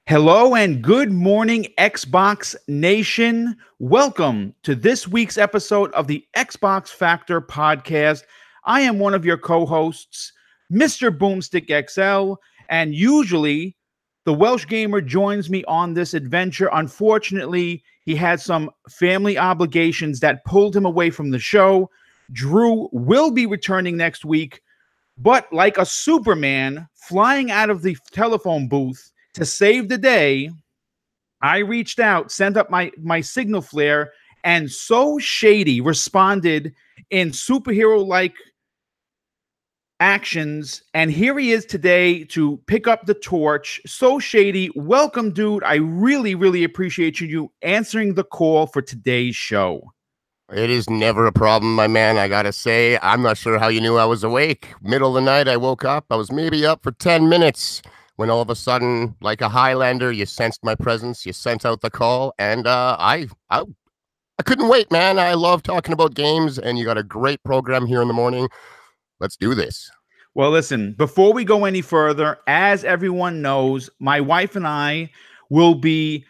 Hello and good morning, Xbox Nation. Welcome to this week's episode of the Xbox Factor podcast. I am one of your co-hosts, MrBooMStickXL, and usually the Welsh gamer joins me on this adventure. Unfortunately, he had some family obligations that pulled him away from the show. Drew will be returning next week, but like a Superman flying out of the telephone booth to save the day, I reached out, sent up my signal flare, and so Shady responded in superhero-like actions. And here he is today to pick up the torch. So Shady, welcome, dude. I really appreciate you answering the call for today's show. It is never a problem, my man. I gotta say, I'm not sure how you knew I was awake. Middle of the night, I woke up. I was maybe up for 10 minutes when all of a sudden, like a Highlander, you sensed my presence. You sent out the call, and I couldn't wait, man. I love talking about games, and you got a great program here in the morning. Let's do this. Well, listen, before we go any further, as everyone knows, my wife and I will be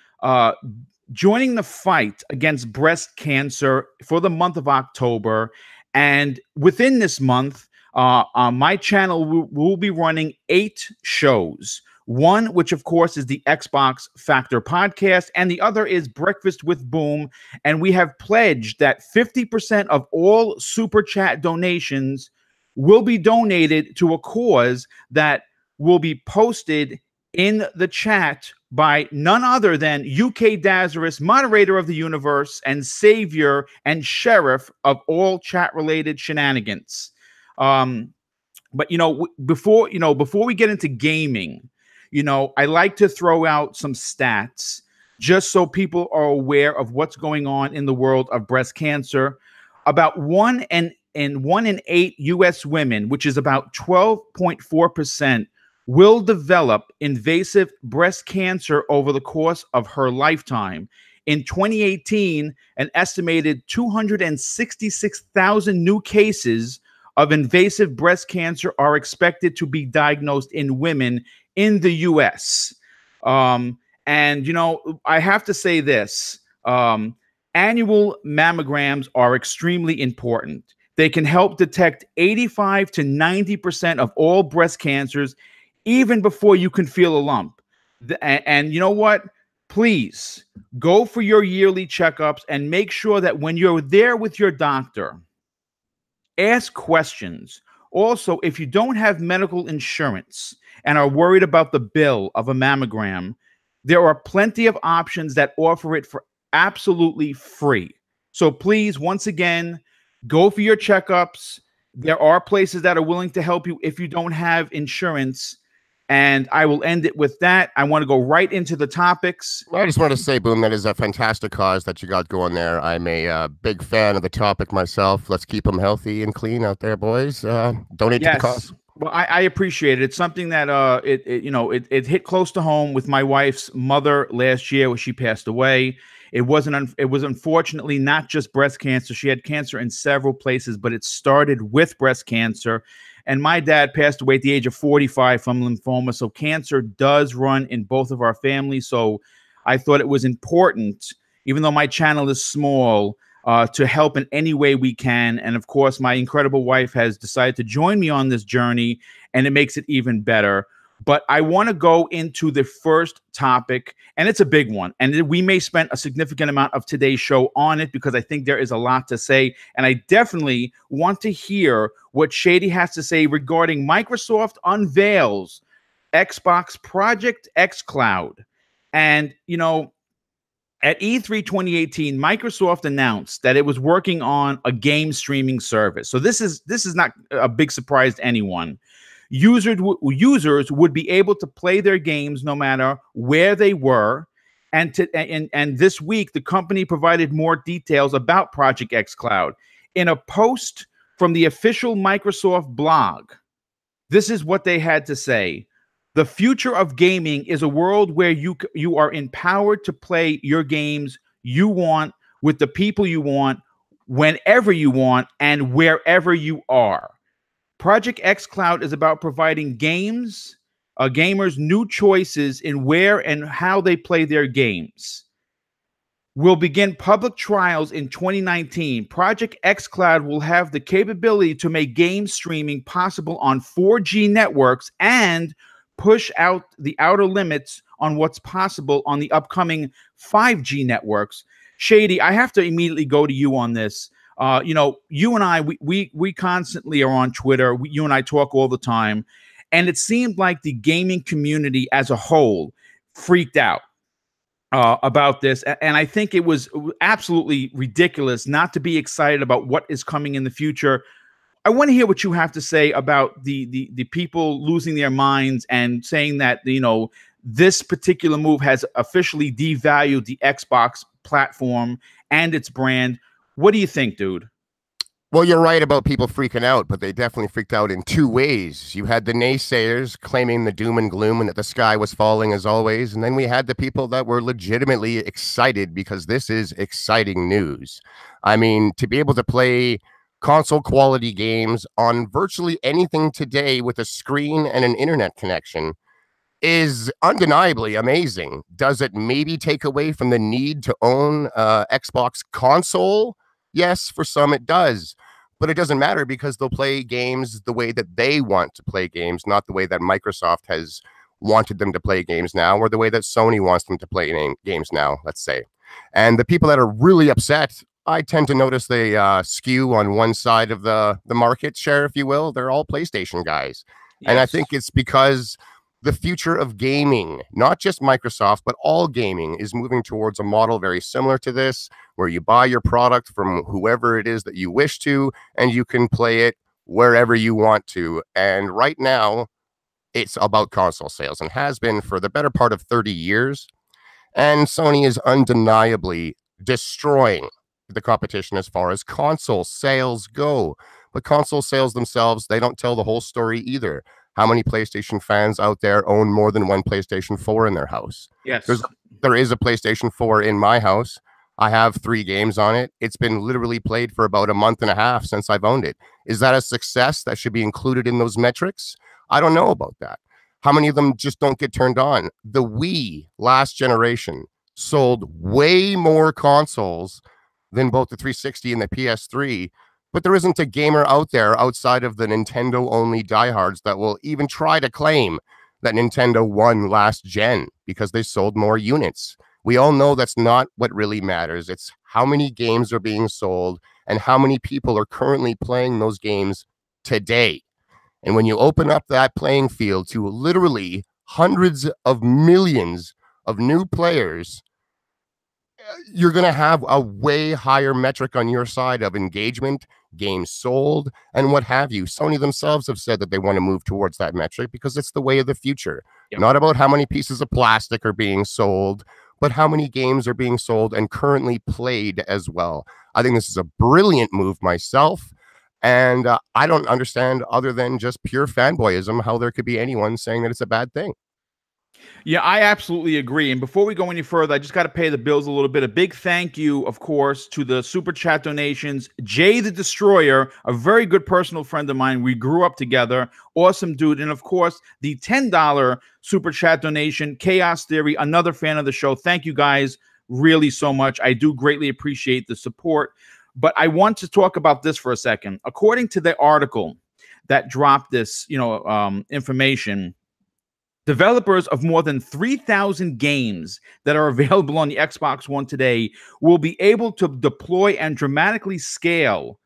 joining the fight against breast cancer for the month of October. And within this month, on my channel, we'll be running 8 shows. One, which of course is the Xbox Factor podcast, and the other is Breakfast with Boom. And we have pledged that 50% of all super chat donations will be donated to a cause that will be posted in the chat by none other than UK Dazarus, moderator of the universe and savior and sheriff of all chat-related shenanigans. But before we get into gaming, I like to throw out some stats just so people are aware of what's going on in the world of breast cancer. About 1 in 8 U.S. women, which is about 12.4%, will develop invasive breast cancer over the course of her lifetime. In 2018, an estimated 266,000 new cases of invasive breast cancer are expected to be diagnosed in women in the U.S. And, I have to say this. Annual mammograms are extremely important. They can help detect 85 to 90% of all breast cancers even before you can feel a lump. And you know what? Please go for your yearly checkups and make sure that when you're there with your doctor, ask questions. Also, if you don't have medical insurance and are worried about the bill of a mammogram, there are plenty of options that offer it for absolutely free. So please, once again, go for your checkups. There are places that are willing to help you if you don't have insurance. And I will end it with that. I want to go right into the topics. I just want to say, Boom, that is a fantastic cause that you got going there. I'm a big fan of the topic myself. Let's keep them healthy and clean out there, boys. Donate to the cause. Well, I appreciate it. It's something that it hit close to home with my wife's mother last year when she passed away. It was unfortunately not just breast cancer. She had cancer in several places, but it started with breast cancer. And my dad passed away at the age of 45 from lymphoma. So cancer does run in both of our families. So I thought it was important, even though my channel is small, to help in any way we can. And of course, my incredible wife has decided to join me on this journey, and it makes it even better. But I want to go into the first topic, and it's a big one. And we may spend a significant amount of today's show on it because I think there is a lot to say. And I definitely want to hear what Shady has to say regarding Microsoft unveils Xbox Project xCloud. And, at E3 2018, Microsoft announced that it was working on a game streaming service. So this is not a big surprise to anyone. Users would be able to play their games no matter where they were. And this week, the company provided more details about Project xCloud. In a post from the official Microsoft blog, this is what they had to say. The future of gaming is a world where you are empowered to play your games you want with the people you want, whenever you want, and wherever you are. Project xCloud is about providing games gamers new choices in where and how they play their games. Will begin public trials in 2019. Project xCloud will have the capability to make game streaming possible on 4G networks and push out the outer limits on what's possible on the upcoming 5G networks. Shady, I have to immediately go to you on this. You and I, we constantly are on Twitter. You and I talk all the time. And it seemed like the gaming community as a whole freaked out about this, and I think it was absolutely ridiculous not to be excited about what is coming in the future. I want to hear what you have to say about the people losing their minds and saying that this particular move has officially devalued the Xbox platform and its brand. What do you think, dude? Well, you're right about people freaking out, but they definitely freaked out in two ways. You had the naysayers claiming the doom and gloom and that the sky was falling as always. And then we had the people that were legitimately excited because this is exciting news. I mean, to be able to play console quality games on virtually anything today with a screen and an internet connection is undeniably amazing. Does it maybe take away from the need to own Xbox console? Yes, for some it does. But it doesn't matter because they'll play games the way that they want to play games, not the way that Microsoft has wanted them to play games now, or the way that Sony wants them to play games now, let's say. And the people that are really upset, I tend to notice they skew on one side of the market share, if you will. They're all PlayStation guys. Yes. And I think it's because the future of gaming, not just Microsoft, but all gaming, is moving towards a model very similar to this, where you buy your product from whoever it is that you wish to, and you can play it wherever you want to. And right now, it's about console sales and has been for the better part of 30 years. And Sony is undeniably destroying the competition as far as console sales go. But console sales themselves, they don't tell the whole story either. How many PlayStation fans out there own more than one PlayStation 4 in their house? Yes. There is a PlayStation 4 in my house. I have 3 games on it. It's been literally played for about a month and a half since I've owned it. Is that a success that should be included in those metrics? I don't know about that. How many of them just don't get turned on? The Wii last generation sold way more consoles than both the 360 and the PS3. But there isn't a gamer out there outside of the Nintendo-only diehards that will even try to claim that Nintendo won last gen because they sold more units. We all know that's not what really matters. It's how many games are being sold and how many people are currently playing those games today. And when you open up that playing field to literally hundreds of millions of new players, you're going to have a way higher metric on your side of engagement, games sold, and what have you. Sony themselves have said that they want to move towards that metric because it's the way of the future. Yep. Not about how many pieces of plastic are being sold, but how many games are being sold and currently played as well. I think this is a brilliant move myself, and I don't understand, other than just pure fanboyism, how there could be anyone saying that it's a bad thing. Yeah, I absolutely agree. And before we go any further, I just got to pay the bills a little bit. A big thank you, of course, to the Super Chat donations. Jay the Destroyer, a very good personal friend of mine. We grew up together. Awesome dude. And, of course, the $10 Super Chat donation, Chaos Theory, another fan of the show. Thank you guys really so much. I do greatly appreciate the support. But I want to talk about this for a second. According to the article that dropped this, information, developers of more than 3,000 games that are available on the Xbox One today will be able to deploy and dramatically scale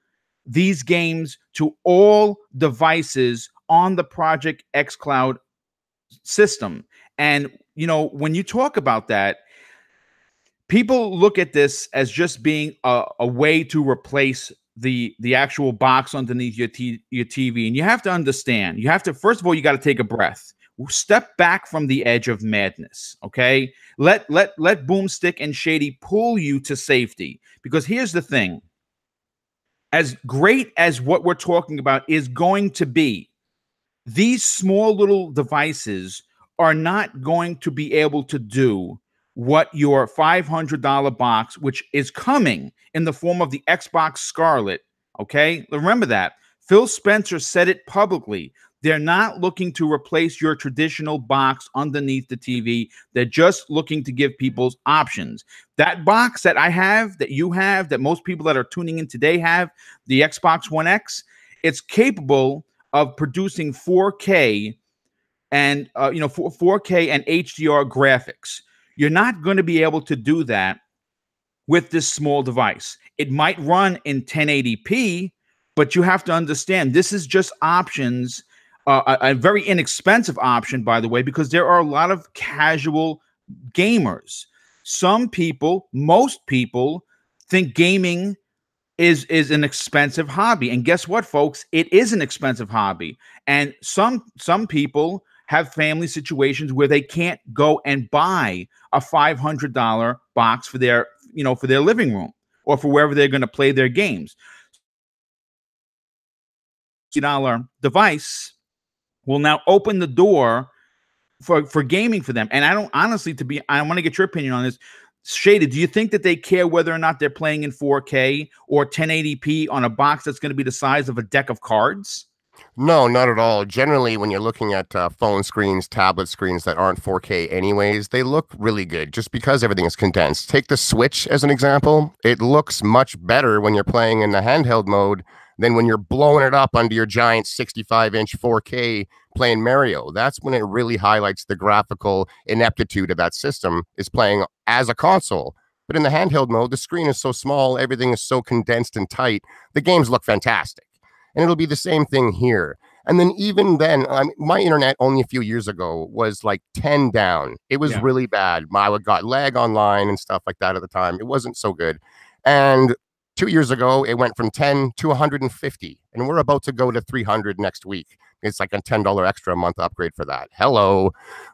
these games to all devices on the Project xCloud system. And, when you talk about that, people look at this as just being a way to replace the actual box underneath your TV. And you have to understand, first of all, you got to take a breath. Step back from the edge of madness, okay? Let BoomStick and Shady pull you to safety. Because here's the thing. As great as what we're talking about is going to be, these small little devices are not going to be able to do what your $500 box, which is coming in the form of the Xbox Scarlet, okay? Remember that. Phil Spencer said it publicly. They're not looking to replace your traditional box underneath the TV. They're just looking to give people options. That box that I have, that you have, that most people that are tuning in today have, the Xbox One X, it's capable of producing 4K and 4K and HDR graphics. You're not going to be able to do that with this small device. It might run in 1080p, but you have to understand this is just options, a very inexpensive option, by the way, because there are a lot of casual gamers. Some people, most people, think gaming is an expensive hobby, and guess what, folks? It is an expensive hobby, and some people have family situations where they can't go and buy a $500 box for their living room or for wherever they're going to play their games. $60 device will now open the door for gaming for them. And I don't honestly, I want to get your opinion on this. Shady, do you think that they care whether or not they're playing in 4K or 1080p on a box that's going to be the size of a deck of cards? No, not at all. Generally, when you're looking at phone screens, tablet screens that aren't 4K anyways, they look really good just because everything is condensed. Take the Switch as an example. It looks much better when you're playing in the handheld mode than when you're blowing it up under your giant 65-inch 4K playing Mario. That's when it really highlights the graphical ineptitude of that system is playing as a console. But in the handheld mode, the screen is so small, everything is so condensed and tight, the games look fantastic. And it'll be the same thing here. And then even then, my internet only a few years ago was like 10 down. It was really bad. I got lag online and stuff like that at the time. It wasn't so good. And 2 years ago, it went from 10 to 150. And we're about to go to 300 next week. It's like a $10 extra a month upgrade for that. Hello.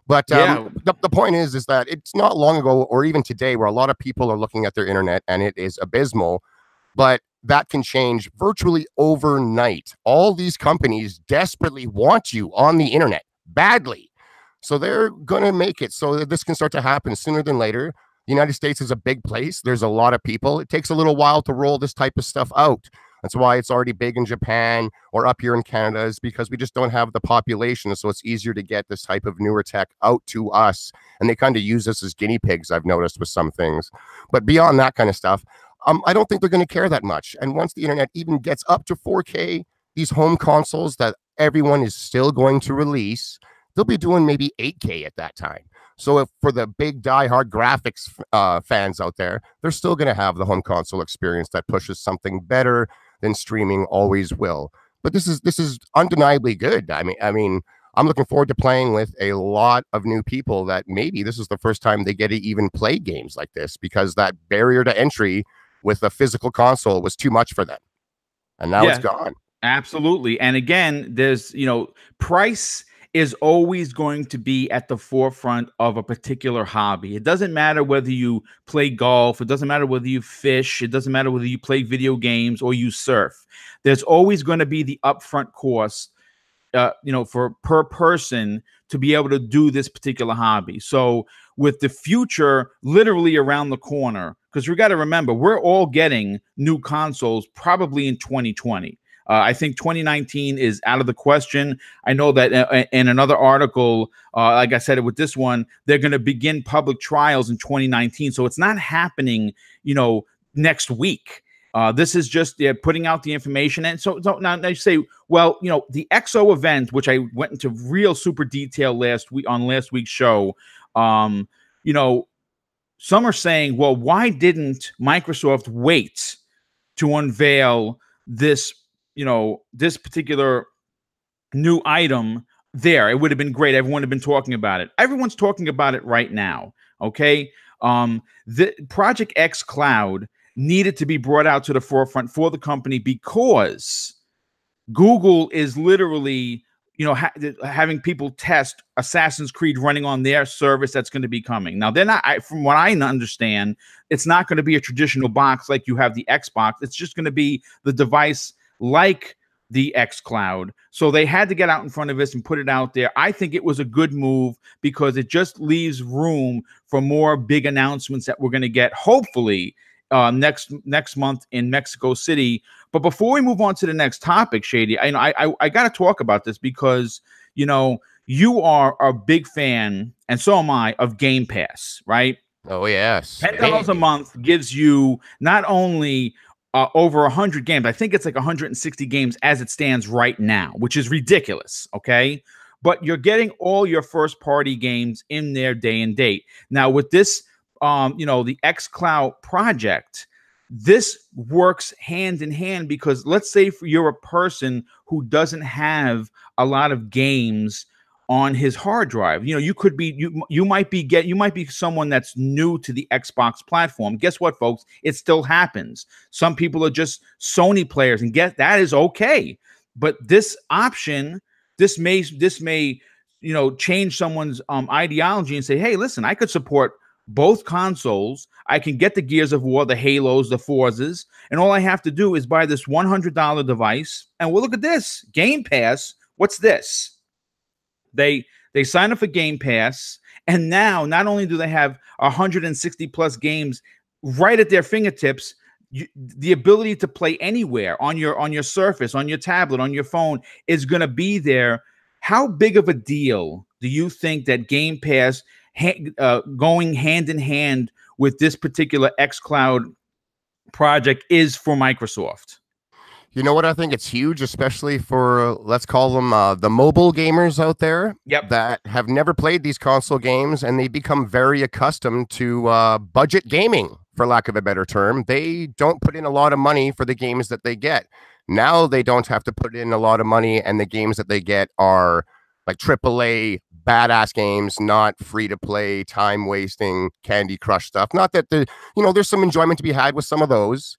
But the point is that it's not long ago or even today where a lot of people are looking at their internet and it is abysmal. But that can change virtually overnight. All these companies desperately want you on the internet badly. So they're going to make it so that this can start to happen sooner than later. The United States is a big place. There's a lot of people. It takes a little while to roll this type of stuff out. That's why it's already big in Japan or up here in Canada, is because we just don't have the population. So it's easier to get this type of newer tech out to us. And they kind of use us as guinea pigs, I've noticed with some things. But beyond that kind of stuff, I don't think they're going to care that much. And once the internet even gets up to 4K, these home consoles that everyone is still going to release, they'll be doing maybe 8K at that time. So if for the big diehard graphics fans out there, they're still going to have the home console experience that pushes something better than streaming always will. But this is undeniably good. I mean, I'm looking forward to playing with a lot of new people that maybe this is the first time they get to even play games like this, because that barrier to entry with a physical console was too much for them. And now it's gone. Absolutely. And again, there's, price is always going to be at the forefront of a particular hobby. It doesn't matter whether you play golf. It doesn't matter whether you fish. It doesn't matter whether you play video games or you surf. There's always going to be the upfront cost, for per person to be able to do this particular hobby. So with the future literally around the corner, because we got to remember, we're all getting new consoles probably in 2020. I think 2019 is out of the question. I know that in another article, like I said with this one, they're going to begin public trials in 2019. So it's not happening, next week. This is just putting out the information. And so now you say, well, the XO event, which I went into real super detail last week's show, some are saying, well, why didn't Microsoft wait to unveil this, this particular new item there? It would have been great. Everyone had been talking about it. Everyone's talking about it right now. Okay. The Project X Cloud needed to be brought out to the forefront for the company because Google is literally, having people test Assassin's Creed running on their service that's going to be coming. Now, they're not, from what I understand, it's not going to be a traditional box like you have the Xbox. It's just going to be the device like the X Cloud. So they had to get out in front of this and put it out there. I think it was a good move because it just leaves room for more big announcements that we're going to get, hopefully, next month in Mexico City. But before we move on to the next topic, Shady, I got to talk about this because you are a big fan, and so am I, of Game Pass, right? Oh yes, $10 a month gives you not only over 100 games. I think it's like 160 games as it stands right now, which is ridiculous. Okay. But you're getting all your first party games in there day and date. Now, with this, the xCloud project, this works hand in hand because let's say you're a person who doesn't have a lot of games on his hard drive. You could be you might be someone that's new to the Xbox platform. Guess what, folks? It still happens. Some people are just Sony players, and that is okay. But this option, this may change someone's ideology and say, hey, listen, I could support both consoles. I can get the Gears of War, the Halos, the Forzas, and all I have to do is buy this $100 device. And well, look at this Game Pass. What's this? They sign up for Game Pass, and now not only do they have 160 plus games right at their fingertips, the ability to play anywhere on your Surface, on your tablet, on your phone is going to be there. How big of a deal do you think that Game Pass going hand in hand with this particular xCloud project is for Microsoft? You know what? I think it's huge, especially for, let's call them the mobile gamers out there that have never played these console games, and they become very accustomed to budget gaming, for lack of a better term. They don't put in a lot of money for the games that they get. Now they don't have to put in a lot of money, and the games that they get are like AAA badass games, not free-to-play, time-wasting, Candy Crush stuff. Not that there's some enjoyment to be had with some of those.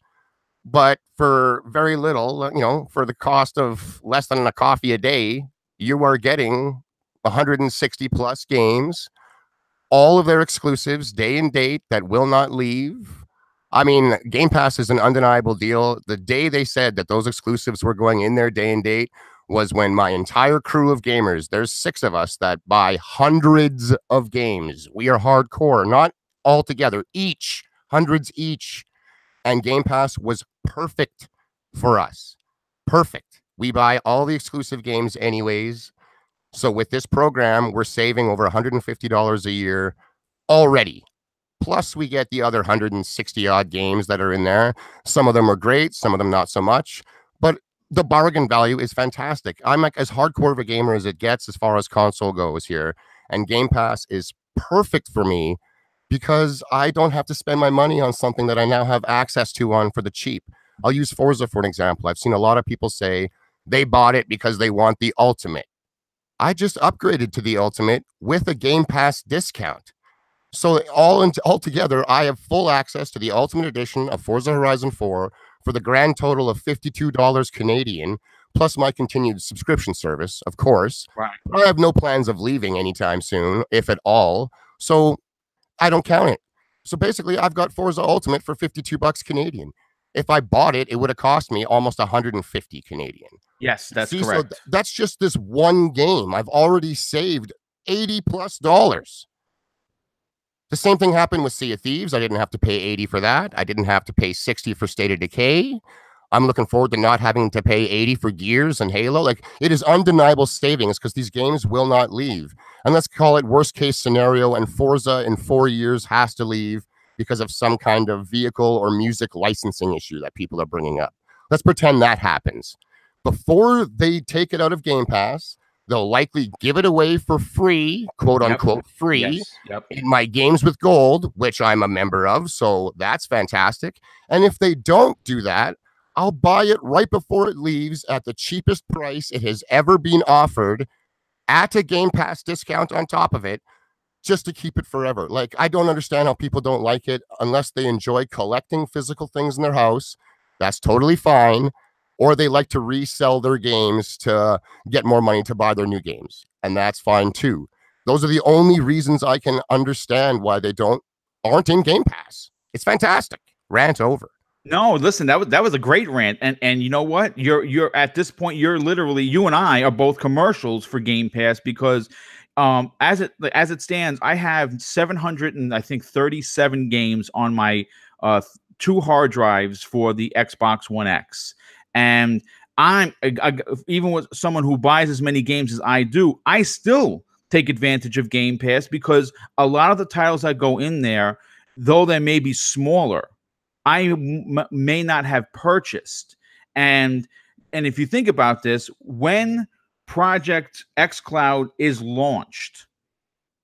But for very little, for the cost of less than a coffee a day, you are getting 160 plus games, all of their exclusives, day and date, that will not leave. I mean, Game Pass is an undeniable deal. The day they said that those exclusives were going in there day and date was when my entire crew of gamers, there's 6 of us that buy hundreds of games. We are hardcore, not all together, each, hundreds each. And Game Pass was perfect for us. Perfect. We buy all the exclusive games anyways. So with this program, we're saving over $150 a year already. Plus, we get the other 160 odd games that are in there. Some of them are great, some of them not so much. But the bargain value is fantastic. I'm like as hardcore of a gamer as it gets as far as console goes here. And Game Pass is perfect for me, because I don't have to spend my money on something that I now have access to on for the cheap. I'll use Forza for an example. I've seen a lot of people say they bought it because they want the Ultimate. I just upgraded to the Ultimate with a Game Pass discount. So altogether, I have full access to the Ultimate Edition of Forza Horizon 4 for the grand total of $52 Canadian, plus my continued subscription service, of course. Right. I have no plans of leaving anytime soon, if at all. So I don't count it. So basically, I've got Forza Ultimate for $52 Canadian. If I bought it, it would have cost me almost 150 Canadian. Yes, that's correct. So that's just this one game. I've already saved $80+. The same thing happened with Sea of Thieves. I didn't have to pay $80 for that. I didn't have to pay $60 for State of Decay. I'm looking forward to not having to pay $80 for Gears and Halo. Like, it is undeniable savings because these games will not leave. And let's call it worst case scenario, and Forza in 4 years has to leave because of some kind of vehicle or music licensing issue that people are bringing up. Let's pretend that happens. Before they take it out of Game Pass, they'll likely give it away for free, quote unquote free, in my Games with Gold, which I'm a member of. So that's fantastic. And if they don't do that, I'll buy it right before it leaves at the cheapest price it has ever been offered, at a Game Pass discount on top of it, just to keep it forever. Like, I don't understand how people don't like it unless they enjoy collecting physical things in their house. That's totally fine. Or they like to resell their games to get more money to buy their new games. And that's fine too. Those are the only reasons I can understand why they aren't in Game Pass. It's fantastic. Rant over. No, listen, that was a great rant. And you know what? You're at this point, you're literally, you and I are both commercials for Game Pass, because as it stands, I have 737 games on my 2 hard drives for the Xbox One X, and even with someone who buys as many games as I do, I still take advantage of Game Pass because a lot of the titles that go in there, though they may be smaller, I may not have purchased. And if you think about this, when Project xCloud is launched,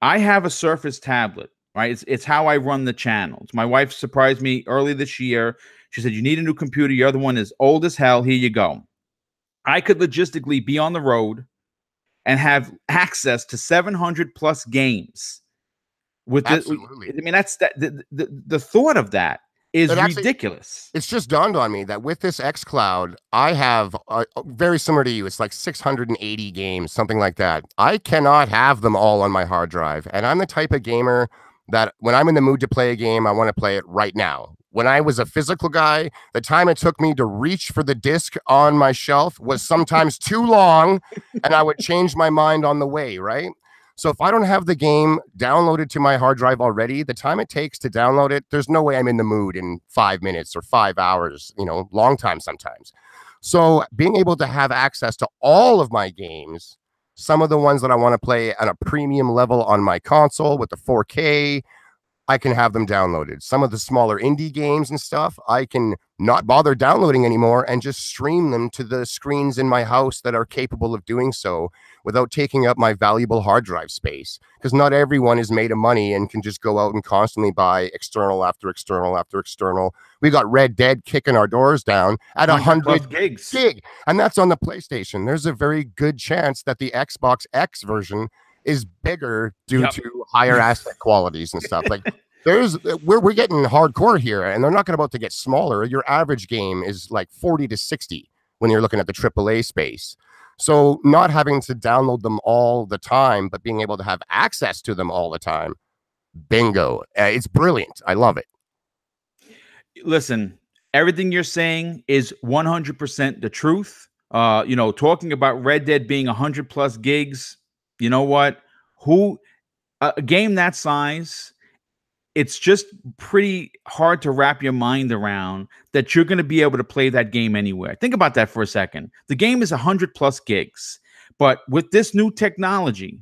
I have a Surface tablet, right? It's how I run the channels. My wife surprised me early this year. She said, "You need a new computer. Your other one is old as hell. Here you go." I could logistically be on the road and have access to 700 plus games with Absolutely. I mean, that's the thought of that is ridiculous. It's just dawned on me that with this xCloud, I have very similar to you. It's like 680 games, something like that. I cannot have them all on my hard drive. And I'm the type of gamer that when I'm in the mood to play a game, I want to play it right now. When I was a physical guy, the time it took me to reach for the disc on my shelf was sometimes too long, and I would change my mind on the way, right? So if I don't have the game downloaded to my hard drive already, the time it takes to download it, there's no way I'm in the mood in 5 minutes or 5 hours, you know, long time sometimes. So being able to have access to all of my games, some of the ones that I want to play at a premium level on my console with the 4K, I can have them downloaded. Some of the smaller indie games and stuff, I can not bother downloading anymore and just stream them to the screens in my house that are capable of doing so without taking up my valuable hard drive space. Because not everyone is made of money and can just go out and constantly buy external after external after external. We got Red Dead kicking our doors down at 100 gigs. And that's on the PlayStation. There's a very good chance that the Xbox X version is bigger due to higher asset qualities and stuff. Like we're getting hardcore here, and they're not about to get smaller. Your average game is like 40 to 60 when you're looking at the AAA space. So not having to download them all the time, but being able to have access to them all the time, bingo. It's brilliant. I love it. Listen, everything you're saying is 100% the truth. You know, talking about Red Dead being 100 plus gigs, you know what? A game that size, it's just pretty hard to wrap your mind around that you're going to be able to play that game anywhere. Think about that for a second. The game is 100 plus gigs, but with this new technology,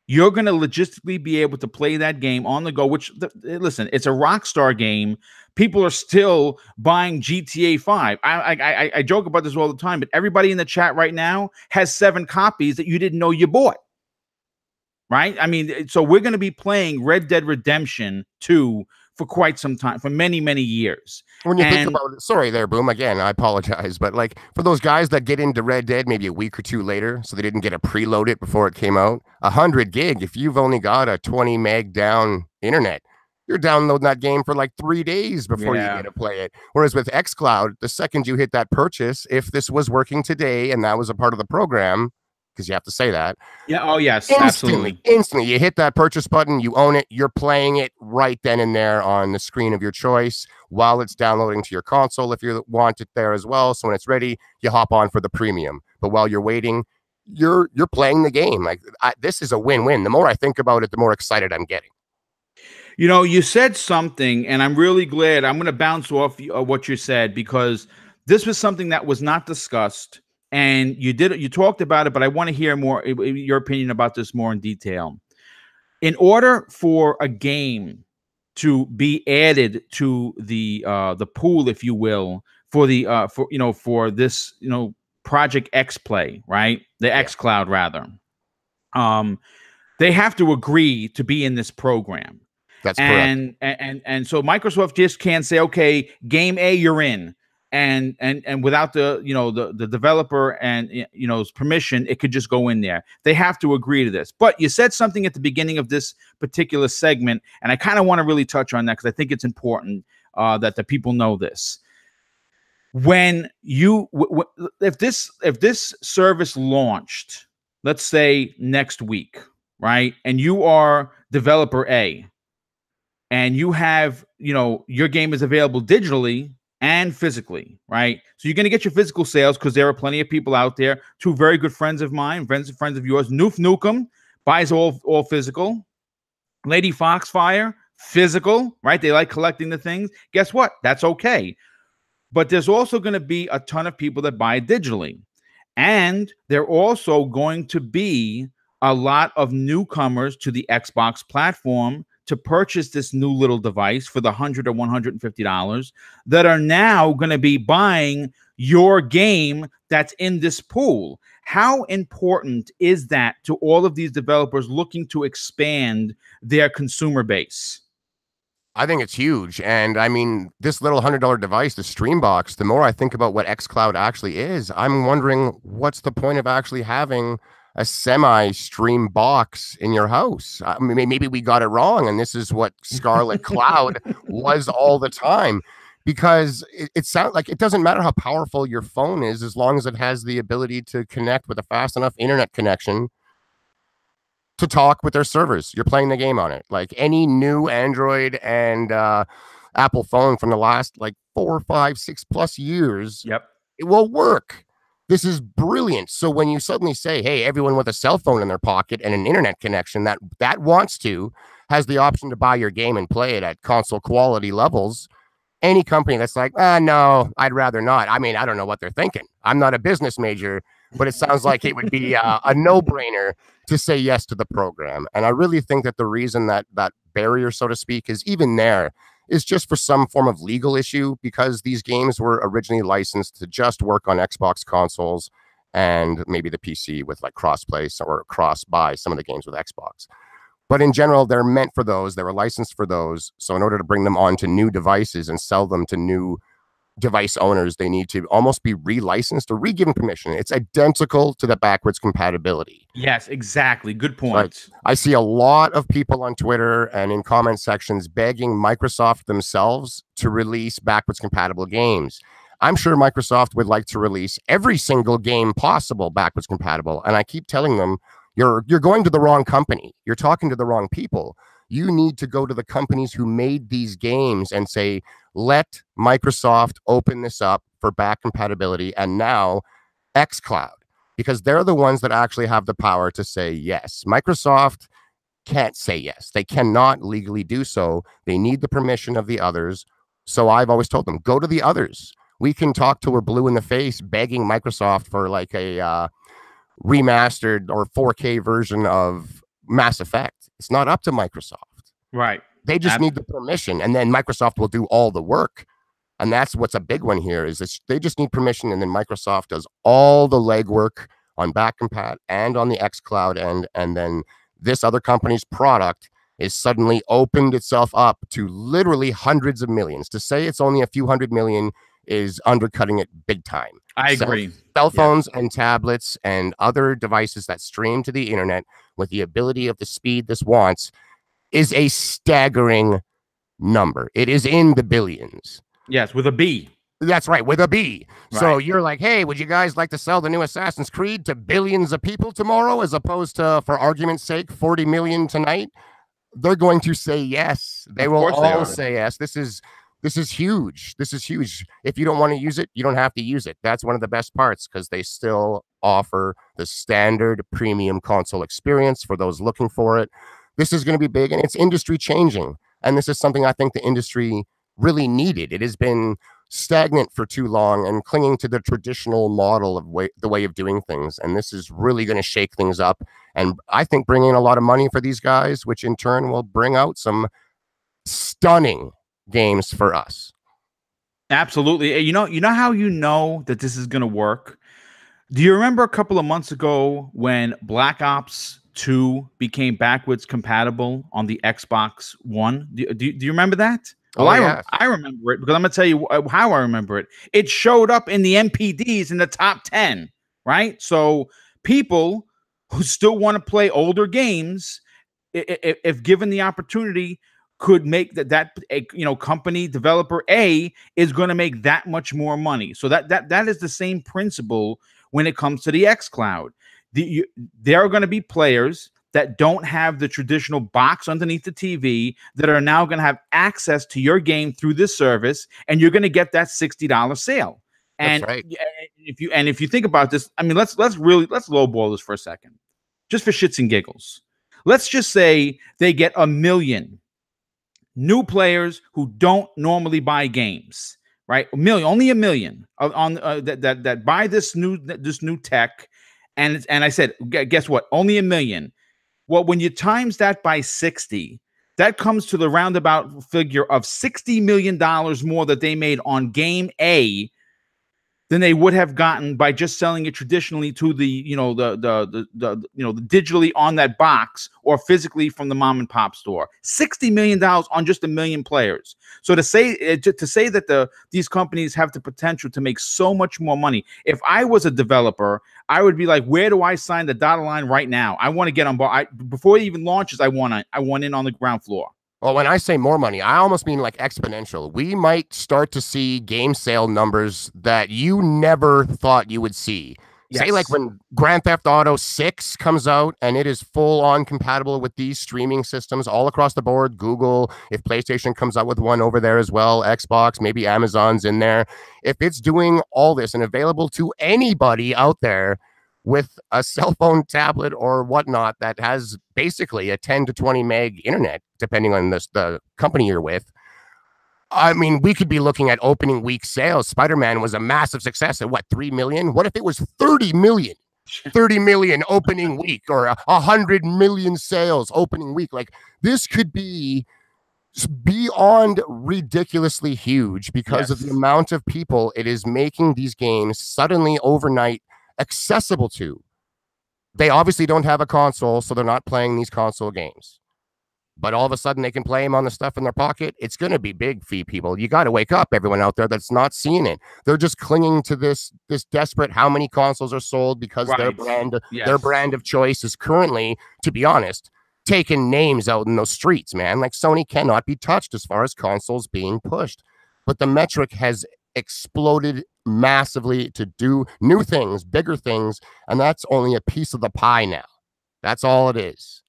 you're going to logistically be able to play that game on the go, which, listen, it's a Rockstar game. People are still buying GTA 5. I joke about this all the time, but everybody in the chat right now has 7 copies that you didn't know you bought. Right? I mean, so we're going to be playing Red Dead Redemption 2 for quite some time, for many, many years. When you think about it, sorry there, Boom, again, I apologize, but like for those guys that get into Red Dead maybe a week or 2 later, so they didn't get to preload it before it came out, 100 gig, if you've only got a 20 meg down internet, you're downloading that game for like 3 days before you get to play it. Whereas with xCloud, the second you hit that purchase, if this was working today and that was a part of the program, because you have to say that. Yeah. Oh, yes. Absolutely. Instantly. You hit that purchase button, you own it, you're playing it right then and there on the screen of your choice while it's downloading to your console if you want it there as well. So when it's ready, you hop on for the premium. But while you're waiting, you're playing the game. Like this is a win-win. The more I think about it, the more excited I'm getting. You know, you said something, and I'm really glad. I'm going to bounce off what you said because this was something that was not discussed. And you talked about it, but I want to hear more your opinion about this more in detail. In order for a game to be added to the pool, if you will, for this Project X Play, right? The xCloud rather. They have to agree to be in this program. That's correct. And so Microsoft just can't say, okay, game A, you're in. And without the developer and permission, it could just go in there. They have to agree to this. But you said something at the beginning of this particular segment, and I kind of want to really touch on that because I think it's important that the people know this. When if this service launched, let's say next week, right, and you are developer A, and you have your game is available digitally and physically, right? So you're going to get your physical sales because there are plenty of people out there. 2 very good friends of mine, friends of yours. Noof Nukem buys all physical. Lady Foxfire physical, right? They like collecting the things. Guess what? That's okay. But there's also going to be a ton of people that buy digitally. And there also going to be a lot of newcomers to the Xbox platform to purchase this new little device for the $100 or $150 that are now going to be buying your game that's in this pool. How important is that to all of these developers looking to expand their consumer base? I think it's huge. And I mean, this little $100 device, the Streambox, the more I think about what xCloud actually is, I'm wondering what's the point of actually having a semi-stream box in your house? I mean, maybe we got it wrong, and this is what Scarlet Cloud was all the time. Because it sounds like it doesn't matter how powerful your phone is, as long as it has the ability to connect with a fast enough internet connection to talk with their servers. You're playing the game on it. Like any new Android and Apple phone from the last like 4, 5, 6+ years, Yep, it will work. This is brilliant. So when you suddenly say, hey, everyone with a cell phone in their pocket and an internet connection that wants to has the option to buy your game and play it at console quality levels, any company that's like, no, I'd rather not. I mean, I don't know what they're thinking. I'm not a business major, but it sounds like it would be a no-brainer to say yes to the program. And I really think that the reason that barrier, so to speak, is even there is just for some form of legal issue, because these games were originally licensed to just work on Xbox consoles and maybe the PC with like crossplay or cross-buy some of the games with Xbox. But in general, they're meant for those. They were licensed for those. So in order to bring them onto new devices and sell them to new device owners, they need to almost be relicensed or re-given permission. It's identical to the backwards compatibility. Yes, exactly. Good point. So I see a lot of people on Twitter and in comment sections begging Microsoft themselves to release backwards compatible games. I'm sure Microsoft would like to release every single game possible backwards compatible. And I keep telling them, you're going to the wrong company. You're talking to the wrong people. You need to go to the companies who made these games and say, let Microsoft open this up for back compatibility and now xCloud, because they're the ones that actually have the power to say yes. Microsoft can't say yes. They cannot legally do so. They need the permission of the others. So I've always told them, go to the others. We can talk till we're blue in the face begging Microsoft for like a remastered or 4K version of Mass Effect. It's not up to Microsoft. Right. They just need the permission, and then Microsoft will do all the work. And that's what's a big one here, is that they just need permission, and then Microsoft does all the legwork on back compat and on the xCloud end, and then this other company's product is suddenly opened itself up to literally hundreds of millions. To say it's only a few hundred million is undercutting it big time. I agree. Cell phones and tablets and other devices that stream to the internet with the ability of the speed this wants is a staggering number. It is in the billions. Yes, with a B. That's right, with a B. Right. So you're like, hey, would you guys like to sell the new Assassin's Creed to billions of people tomorrow, as opposed to, for argument's sake, 40 million tonight? They're going to say yes. They will all say yes. This is huge. This is huge. If you don't want to use it, you don't have to use it. That's one of the best parts, because they still offer the standard premium console experience for those looking for it. This is going to be big, and it's industry changing. And this is something I think the industry really needed. It has been stagnant for too long and clinging to the traditional model of the way of doing things. And this is really going to shake things up. And I think bring in a lot of money for these guys, which in turn will bring out some stunning games for us. Absolutely. You know how you know that this is going to work? Do you remember a couple of months ago when Black Ops 2 became backwards compatible on the Xbox One? Do you remember that? Well, I remember it, because I'm going to tell you how I remember it. It showed up in the MPDs in the top 10, right? So people who still want to play older games, if given the opportunity, could make that company developer A is going to make that much more money. So that is the same principle when it comes to the xCloud. There are going to be players that don't have the traditional box underneath the TV that are now going to have access to your game through this service, and you're going to get that $60 sale. And that's right. If you think about this, I mean, let's lowball this for a second, just for shits and giggles. Let's just say they get 1 million new players who don't normally buy games, right? A million, only a million on that buy this new tech, and I said, guess what? Only a million. Well, when you times that by 60, that comes to the roundabout figure of $60 million more that they made on game A than they would have gotten by just selling it traditionally to the the digitally on that box or physically from the mom and pop store. $60 million on just a million players. So to say that these companies have the potential to make so much more money. If I was a developer, I would be like, where do I sign the dotted line right now? I want to get on board. Before it even launches, I want in on the ground floor. Well, when I say more money, I almost mean like exponential. We might start to see game sale numbers that you never thought you would see. Yes. Say like when Grand Theft Auto 6 comes out and it is full on compatible with these streaming systems all across the board. Google, if PlayStation comes out with one over there as well, Xbox, maybe Amazon's in there. If it's doing all this and available to anybody out there with a cell phone, tablet, or whatnot that has basically a 10 to 20 meg internet, depending on the company you're with. I mean, we could be looking at opening week sales. Spider-Man was a massive success at what, 3 million? What if it was 30 million? 30 million opening week, or 100 million sales opening week. Like, this could be beyond ridiculously huge because of the amount of people it is making these games suddenly overnight accessible to. They obviously don't have a console, so they're not playing these console games. But all of a sudden, they can play them on the stuff in their pocket. It's going to be big for people. You got to wake up, everyone out there that's not seeing it. They're just clinging to this desperate how many consoles are sold because their brand of choice is currently, to be honest, taking names out in those streets, man. Like, Sony cannot be touched as far as consoles being pushed. But the metric has exploded massively to do new things, bigger things, and that's only a piece of the pie now. That's all it is.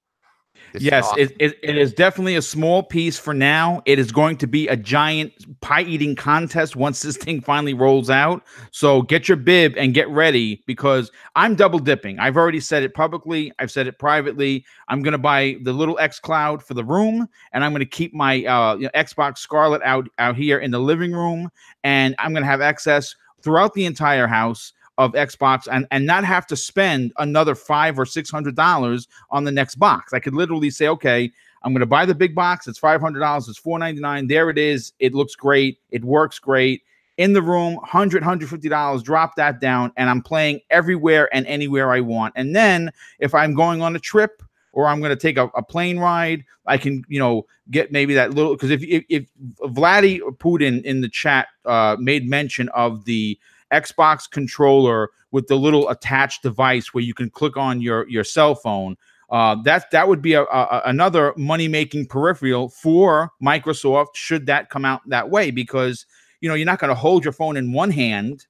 Yes, it is definitely a small piece for now. It is going to be a giant pie-eating contest once this thing finally rolls out. So get your bib and get ready, because I'm double dipping. I've already said it publicly. I've said it privately. I'm going to buy the little xCloud for the room, and I'm going to keep my Xbox Scarlet out here in the living room, and I'm going to have access throughout the entire house of Xbox and not have to spend another $500 or $600 on the next box. I could literally say, okay, I'm going to buy the big box. It's $500. It's $499. There it is. It looks great. It works great. In the room, $100, $150, drop that down, and I'm playing everywhere and anywhere I want. And then if I'm going on a trip or I'm going to take a plane ride, I can, get maybe that little, because if Vladdy Putin in the chat made mention of the Xbox controller with the little attached device where you can click on your cell phone. That would be another money-making peripheral for Microsoft should that come out that way, because you're not going to hold your phone in one hand,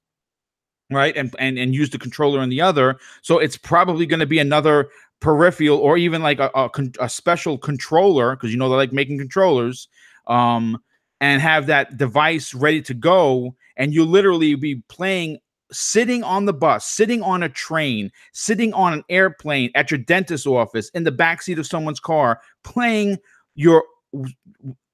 right, and use the controller in the other. So it's probably going to be another peripheral, or even like a special controller, because they like making controllers, and have that device ready to go. And you literally be playing, sitting on the bus, sitting on a train, sitting on an airplane, at your dentist's office, in the backseat of someone's car, playing your,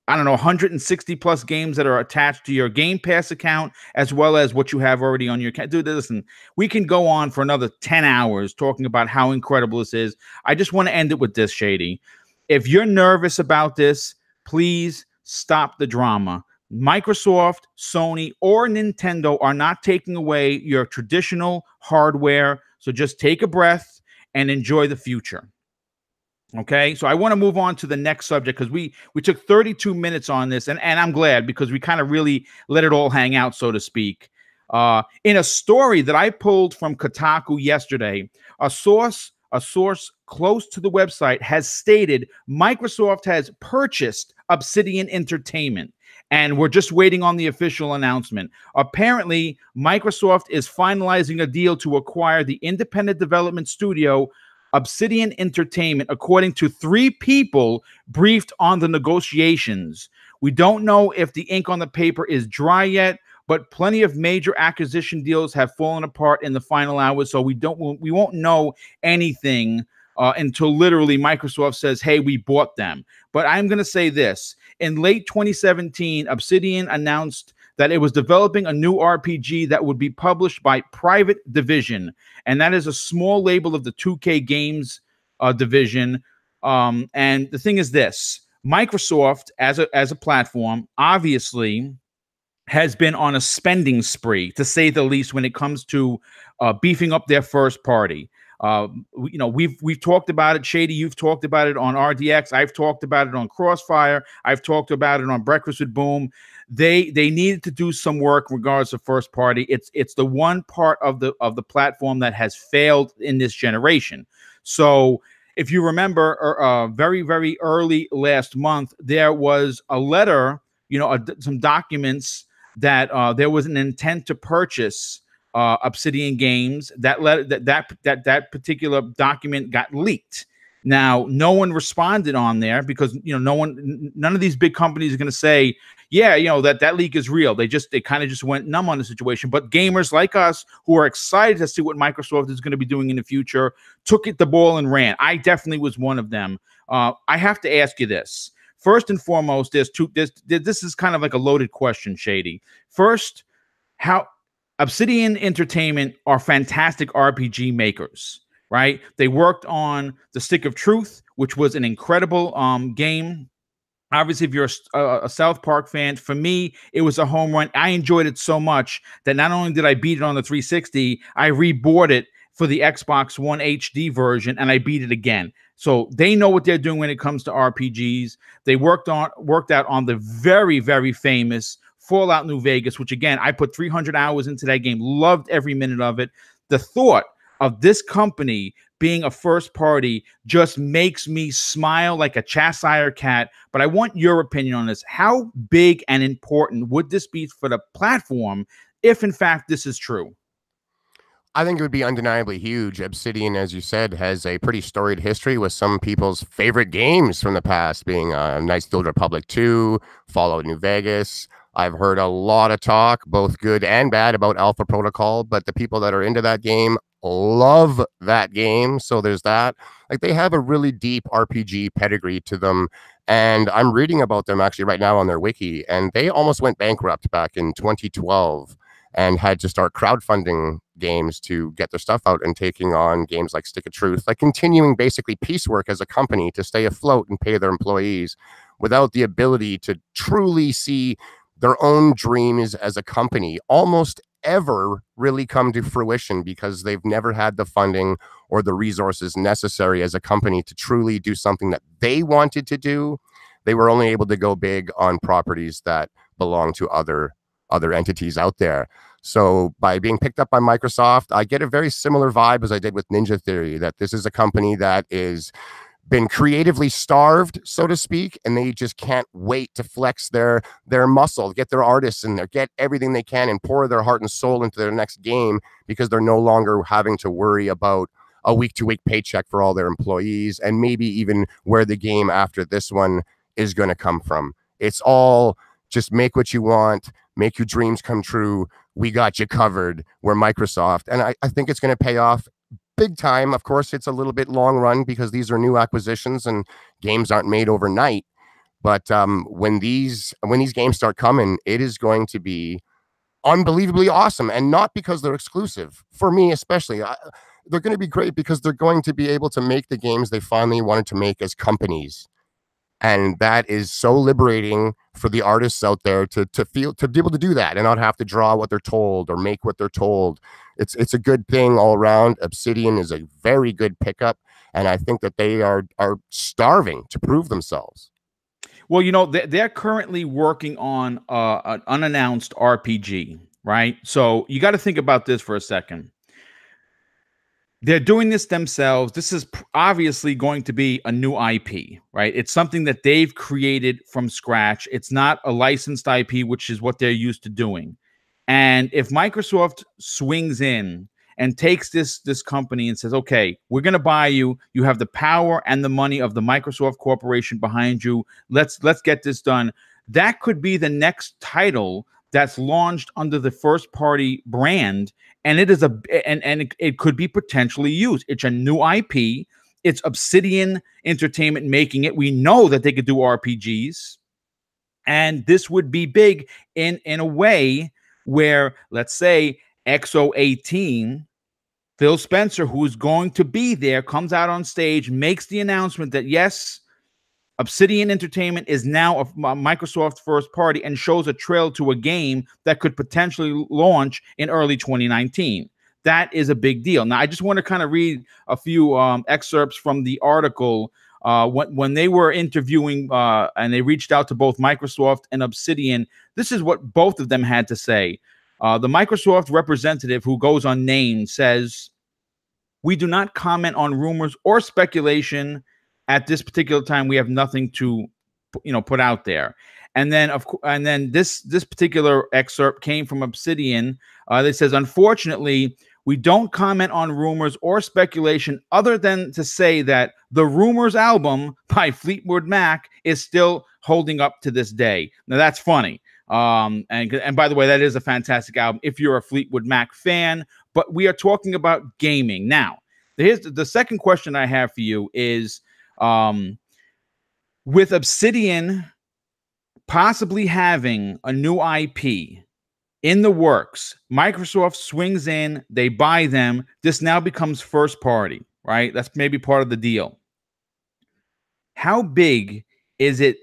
160 plus games that are attached to your Game Pass account, as well as what you have already on your account. Dude, listen, we can go on for another 10 hours talking about how incredible this is. I just want to end it with this, Shady. If you're nervous about this, please stop the drama. Microsoft, Sony, or Nintendo are not taking away your traditional hardware. So just take a breath and enjoy the future. Okay, so I want to move on to the next subject, because we took 32 minutes on this, and I'm glad, because we kind of really let it all hang out, so to speak. In a story that I pulled from Kotaku yesterday, a source close to the website has stated Microsoft has purchased Obsidian Entertainment, and we're just waiting on the official announcement. Apparently, Microsoft is finalizing a deal to acquire the independent development studio Obsidian Entertainment, according to 3 people briefed on the negotiations. We don't know if the ink on the paper is dry yet, but plenty of major acquisition deals have fallen apart in the final hours, so we won't know anything until literally Microsoft says, hey, we bought them. But I'm going to say this. In late 2017, Obsidian announced that it was developing a new RPG that would be published by Private Division, and that is a small label of the 2K Games division. And the thing is this: Microsoft, as a platform, obviously has been on a spending spree, to say the least, when it comes to beefing up their first party. We've talked about it. Shady, you've talked about it on RDX. I've talked about it on Crossfire. I've talked about it on Breakfast with Boom. They needed to do some work in regards to first party. It's the one part of the platform that has failed in this generation. So if you remember, very, very early last month, there was a letter, some documents that there was an intent to purchase Obsidian Games. That particular document got leaked. Now, no one responded on there because none of these big companies are going to say, yeah, that leak is real. They kind of just went numb on the situation. But gamers like us who are excited to see what Microsoft is going to be doing in the future took the ball and ran. I definitely was one of them. I have to ask you this. First and foremost, this is kind of like a loaded question, Shady. First, how Obsidian Entertainment are fantastic RPG makers, right? They worked on The Stick of Truth, which was an incredible game. Obviously, if you're a South Park fan, for me, it was a home run. I enjoyed it so much that not only did I beat it on the 360, I rebought it for the Xbox One HD version, and I beat it again. So they know what they're doing when it comes to RPGs. They worked out on the very, very famous Fallout New Vegas, which again, I put 300 hours into that game, loved every minute of it. The thought of this company being a first party just makes me smile like a Cheshire cat. But I want your opinion on this. How big and important would this be for the platform if in fact this is true? I think it would be undeniably huge. Obsidian, as you said, has a pretty storied history with some people's favorite games from the past being Knights of the Old Republic 2, Fallout New Vegas. I've heard a lot of talk, both good and bad, about Alpha Protocol, but the people that are into that game love that game. So there's that. Like, they have a really deep RPG pedigree to them. And I'm reading about them actually right now on their wiki, and they almost went bankrupt back in 2012 and had to start crowdfunding games to get their stuff out and taking on games like Stick of Truth, like continuing basically piecework as a company to stay afloat and pay their employees without the ability to truly see their own dreams as a company almost ever really come to fruition, because they've never had the funding or the resources necessary as a company to truly do something that they wanted to do. They were only able to go big on properties that belong to other entities out there. So by being picked up by Microsoft, I get a very similar vibe as I did with Ninja Theory, that this is a company that is been creatively starved, so to speak, and they just can't wait to flex their muscle, get their artists in there, get everything they can and pour their heart and soul into their next game, because they're no longer having to worry about a week-to-week paycheck for all their employees, and maybe even where the game after this one is going to come from. It's all just make what you want, make your dreams come true. We got you covered. We're Microsoft. And I think it's going to pay off big time. Of course, it's a little bit long run because these are new acquisitions and games aren't made overnight. But when these games start coming, it is going to be unbelievably awesome. And not because they're exclusive. For me, especially, they're going to be great because they're going to be able to make the games they finally wanted to make as companies. And that is so liberating for the artists out there to be able to do that and not have to draw what they're told or make what they're told. It's a good thing all around. Obsidian is a very good pickup, and I think that they are starving to prove themselves. Well, they're currently working on an unannounced RPG, right? So you got to think about this for a second. They're doing this themselves. This is obviously going to be a new IP, right? It's something that they've created from scratch. It's not a licensed IP, which is what they're used to doing. And if Microsoft swings in and takes this company and says, okay, we're going to buy you. You have the power and the money of the Microsoft Corporation behind you. Let's get this done. That could be the next title that's launched under the first party brand, and it is and it could be potentially used. It's a new IP. It's Obsidian Entertainment making it. We know that they could do RPGs, and this would be big in a way where, let's say, XO18, Phil Spencer, who's going to be there, comes out on stage, makes the announcement that yes, Obsidian Entertainment is now a Microsoft first party, and shows a trail to a game that could potentially launch in early 2019. That is a big deal. Now, I just want to kind of read a few excerpts from the article. When they were interviewing and they reached out to both Microsoft and Obsidian, this is what both of them had to say. The Microsoft representative, who goes unnamed, says, "We do not comment on rumors or speculation. At this particular time, we have nothing to, put out there." And then this particular excerpt came from Obsidian. That says, "Unfortunately, we don't comment on rumors or speculation other than to say that the Rumors album by Fleetwood Mac is still holding up to this day." Now that's funny. And by the way, that is a fantastic album if you're a Fleetwood Mac fan. But we are talking about gaming now. Here's the second question I have for you is, with Obsidian possibly having a new IP in the works, Microsoft swings in, they buy them. This now becomes first party, right? That's maybe part of the deal. How big is it,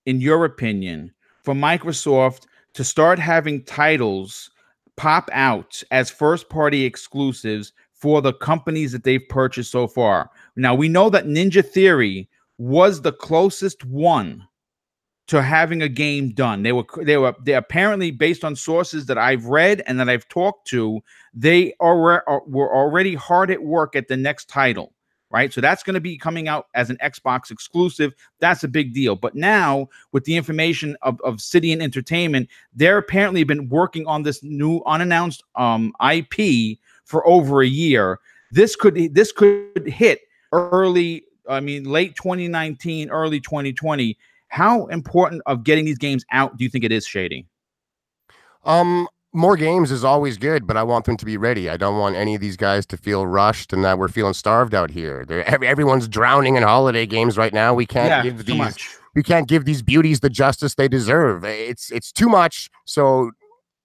in your opinion, for Microsoft to start having titles pop out as first party exclusives for the companies that they've purchased so far? Now, we know that Ninja Theory was the closest one to having a game done. They apparently, based on sources that I've read and that I've talked to, they were already hard at work at the next title, right? So that's going to be coming out as an Xbox exclusive. That's a big deal. But now, with the information of Obsidian Entertainment, they're apparently been working on this new unannounced IP for over a year. This could hit late 2019, early 2020. How important of getting these games out do you think it is, Shady? More games is always good, but I want them to be ready. I don't want any of these guys to feel rushed and that we're feeling starved out here. Everyone's drowning in holiday games right now. We can't give these beauties the justice they deserve. It's too much. So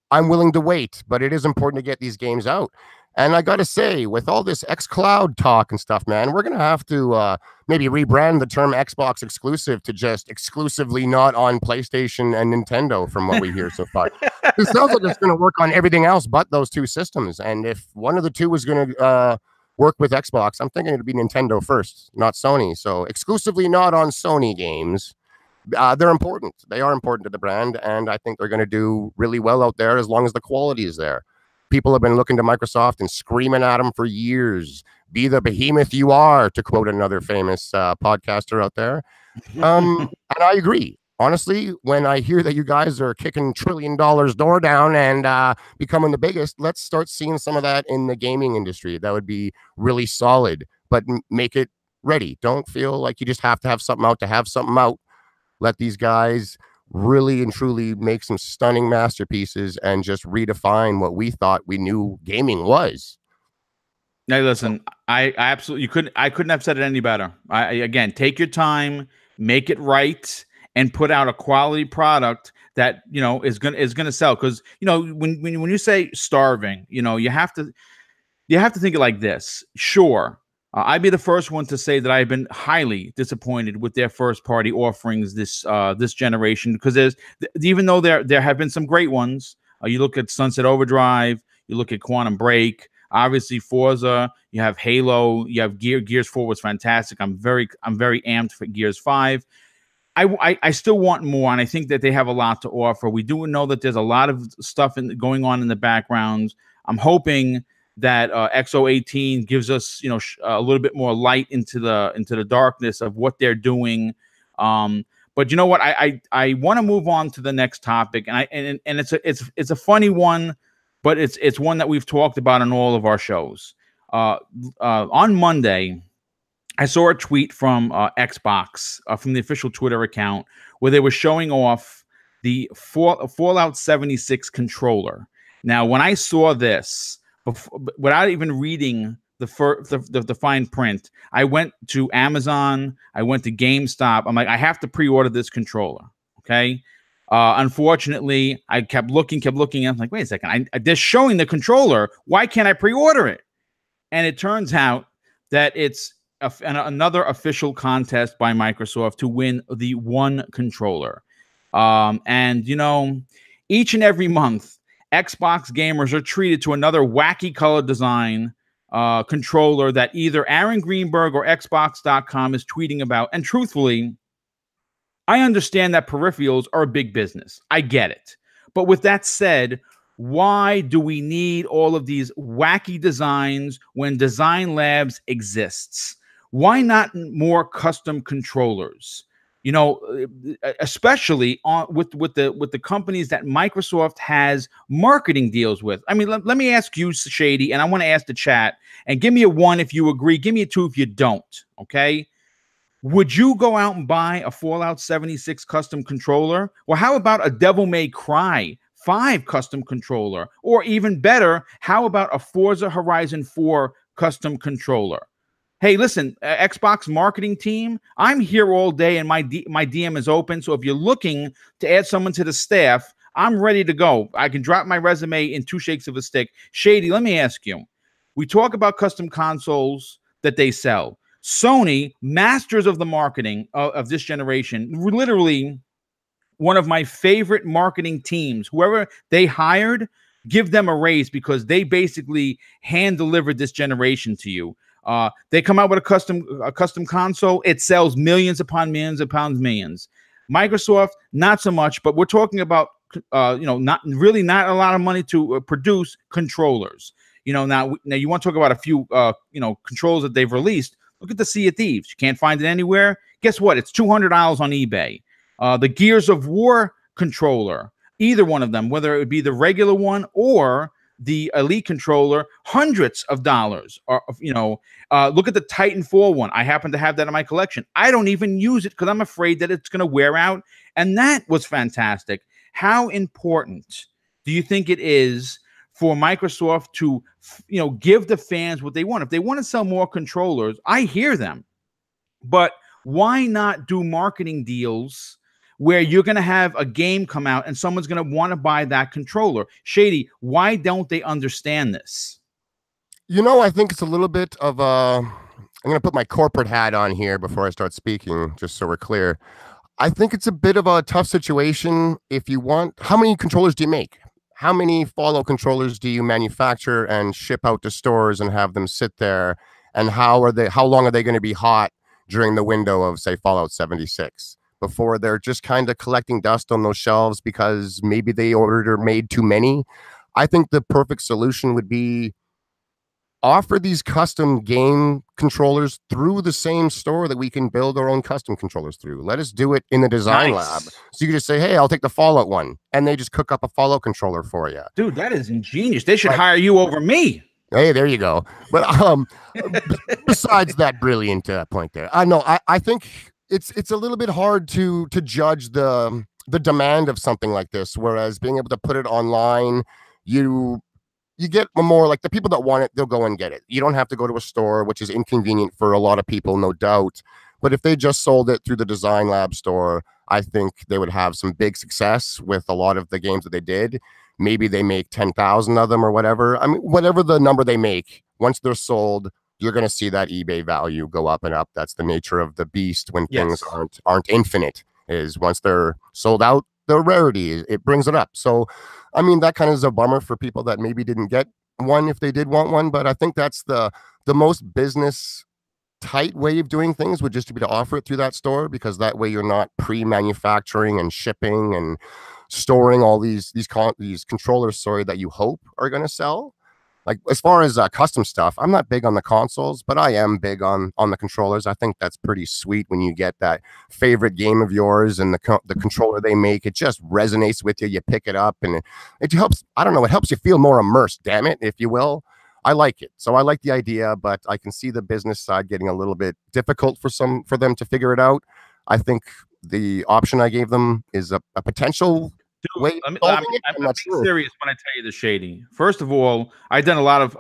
I'm willing to wait, but it is important to get these games out. And I got to say, with all this xCloud talk and stuff, man, we're going to have to maybe rebrand the term Xbox exclusive to just exclusively not on PlayStation and Nintendo, from what we hear so far. It sounds like it's going to work on everything else but those two systems. And if one of the two is going to work with Xbox, I'm thinking it'd be Nintendo first, not Sony. So exclusively not on Sony games. They're important. They are important to the brand. And I think they're going to do really well out there as long as the quality is there. People have been looking to Microsoft and screaming at them for years. Be the behemoth you are, to quote another famous podcaster out there. And I agree. Honestly, when I hear that you guys are kicking $1 trillion door down and becoming the biggest, let's start seeing some of that in the gaming industry. That would be really solid, but make it ready. Don't feel like you just have to have something out to have something out. Let these guys really and truly make some stunning masterpieces and just redefine what we thought we knew gaming was. Now, listen, I absolutely couldn't have said it any better. Again, take your time, make it right, and put out a quality product that is gonna sell. Because when you say starving, you have to think it like this. Sure. I'd be the first one to say that I've been highly disappointed with their first-party offerings this generation, because even though there have been some great ones. You look at Sunset Overdrive, you look at Quantum Break, obviously Forza, you have Halo, you have Gears 4 was fantastic. I'm very amped for Gears 5. I still want more, and I think that they have a lot to offer. We do know that there's a lot of stuff going on in the background. I'm hoping that XO18 gives us, a little bit more light into the darkness of what they're doing. But you know what? I want to move on to the next topic, and it's a funny one, but it's one that we've talked about on all of our shows. On Monday, I saw a tweet from Xbox, from the official Twitter account, where they were showing off the Fallout 76 controller. Now, when I saw this, without even reading the fine print. I went to Amazon. I went to GameStop. I'm like, I have to pre-order this controller. Okay. Unfortunately, I kept looking. I'm like, wait a second. They're showing the controller. Why can't I pre-order it? And it turns out that it's another official contest by Microsoft to win the one controller. And, you know, each and every month, Xbox gamers are treated to another wacky color design controller that either Aaron Greenberg or Xbox.com is tweeting about. And truthfully, I understand that peripherals are a big business. I get it. But with that said, why do we need all of these wacky designs when Design Labs exists? Why not more custom controllers? You know, especially with the companies that Microsoft has marketing deals with. I mean, let me ask you, Shady, and I want to ask the chat, and give me a 1 if you agree, give me a 2 if you don't, okay? Would you go out and buy a Fallout 76 custom controller? Or how about a Devil May Cry 5 custom controller? Or even better, how about a Forza Horizon 4 custom controller? Hey, listen, Xbox marketing team, I'm here all day and my DM is open. So if you're looking to add someone to the staff, I'm ready to go. I can drop my resume in 2 shakes of a stick. Shady, let me ask you. We talk about custom consoles that they sell. Sony, masters of the marketing of this generation, literally one of my favorite marketing teams. Whoever they hired, give them a raise because they basically hand delivered this generation to you. They come out with a custom console. It sells millions upon millions upon millions. Microsoft, not so much, but we're talking about not a lot of money to produce controllers. Now you want to talk about a few controls that they've released. Look at the Sea of Thieves. You can't find it anywhere. Guess what? It's $200 on eBay. The Gears of War controller, either one of them, whether it would be the regular one or the Elite controller, hundreds of dollars. Look at the Titanfall one. I happen to have that in my collection. I don't even use it because I'm afraid that it's going to wear out. And that was fantastic. How important do you think it is for Microsoft to, give the fans what they want? If they want to sell more controllers, I hear them. But why not do marketing deals where you're going to have a game come out and someone's going to want to buy that controller? Shady, why don't they understand this? I think it's a little bit of I'm going to put my corporate hat on here before I start speaking, just so we're clear. I think it's a bit of a tough situation. If you want, how many controllers do you make? How many Fallout controllers do you manufacture and ship out to stores and have them sit there? And how long are they going to be hot during the window of, say, Fallout 76 before they're just kind of collecting dust on those shelves because maybe they ordered or made too many? I think the perfect solution would be offer these custom game controllers through the same store that we can build our own custom controllers through. Let us do it in the design lab. So you can just say, hey, I'll take the Fallout one. And they just cook up a Fallout controller for you. Dude, that is ingenious. They should hire you over me. Hey, there you go. But besides that brilliant point there, I think it's a little bit hard to judge the demand of something like this. Whereas being able to put it online, you get more like the people that want it, they'll go and get it. You don't have to go to a store, which is inconvenient for a lot of people, no doubt. But if they just sold it through the Design Lab store, I think they would have some big success with a lot of the games that they did. Maybe they make 10,000 of them or whatever. I mean, whatever the number they make, once they're sold, you're going to see that eBay value go up and up. That's the nature of the beast when things aren't infinite, is once they're sold out, the rarity, it brings it up. So, I mean, that kind of is a bummer for people that maybe didn't get one if they did want one. But I think that's the most business tight way of doing things, would just be to offer it through that store, because that way you're not pre-manufacturing and shipping and storing all these controllers, that you hope are going to sell. Like, as far as custom stuff, I'm not big on the consoles, but I am big on the controllers. I think that's pretty sweet when you get that favorite game of yours and the controller they make. It just resonates with you. You pick it up and it helps. I don't know. It helps you feel more immersed, damn it, if you will. I like it. So I like the idea, but I can see the business side getting a little bit difficult for them to figure it out. I think the option I gave them is a potential Dude, way I'm solving it? I'm not being sure. serious when I tell you the Shady. First of all, I done a lot of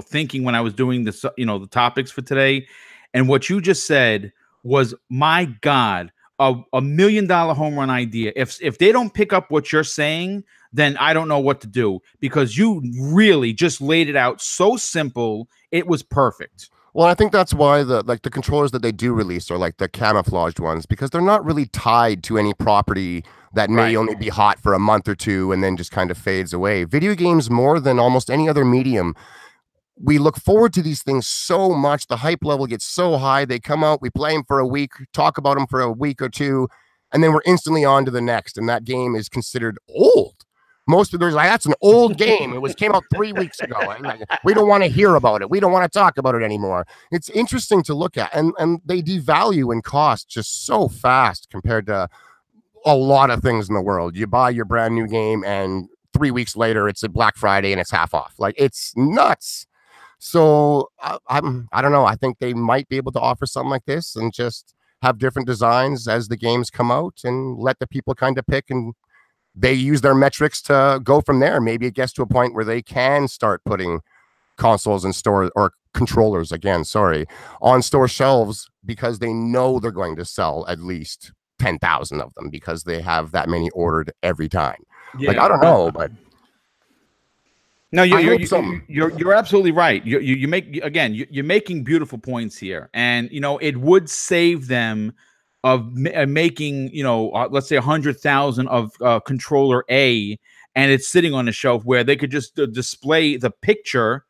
thinking when I was doing this, the topics for today, and what you just said was, my God, a $1 million home run idea. If they don't pick up what you're saying, then I don't know what to do, because you really just laid it out so simple. It was perfect. Well, I think that's why the controllers that they do release are like the camouflaged ones, because they're not really tied to any property that may Right. only be hot for a month or two and then just kind of fades away. Video games, more than almost any other medium, we look forward to these things so much. The hype level gets so high. They come out, we play them for a week, talk about them for a week or two, and then we're instantly on to the next. And that game is considered old. Most of there's like, that's an old game. It came out 3 weeks ago. Like, we don't want to hear about it. We don't want to talk about it anymore. It's interesting to look at, and they devalue in cost just so fast compared to a lot of things in the world. You buy your brand new game, and 3 weeks later, it's a Black Friday and it's half off. Like, it's nuts. So I don't know. I think they might be able to offer something like this and just have different designs as the games come out and let the people kind of pick, and they use their metrics to go from there. Maybe it gets to a point where they can start putting consoles in store, or controllers again, sorry, on store shelves, because they know they're going to sell at least 10,000 of them because they have that many ordered every time. Yeah. Like, I don't know, but no, something. you're absolutely right. You make, again, you're making beautiful points here, and it would save them of making, let's say 100,000 of controller A, and it's sitting on the shelf, where they could just display the picture,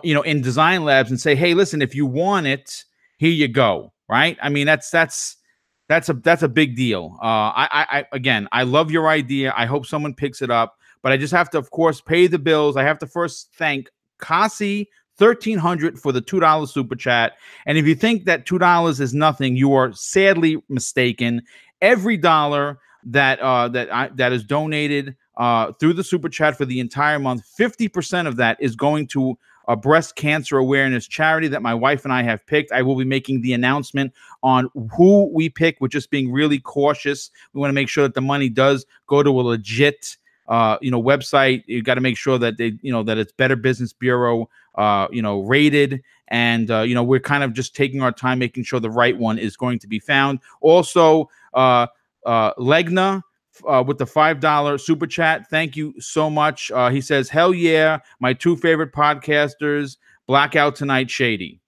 in design labs, and say, hey, listen, if you want it, here you go. Right? I mean, that's a big deal. Again, I love your idea. I hope someone picks it up, but I just have to, of course, pay the bills. I have to first thank Kasi 1300 for the $2 super chat. And if you think that $2 is nothing, you are sadly mistaken. Every dollar that is donated through the super chat for the entire month, 50% of that is going to a breast cancer awareness charity that my wife and I have picked. I will be making the announcement on who we pick. We're just being really cautious. We want to make sure that the money does go to a legit website. You got to make sure that that it's Better Business Bureau rated, and we're kind of just taking our time making sure the right one is going to be found. Also, Legna with the $5 super chat, thank you so much. He says, hell yeah, my two favorite podcasters, Blackout Tonight, Shady.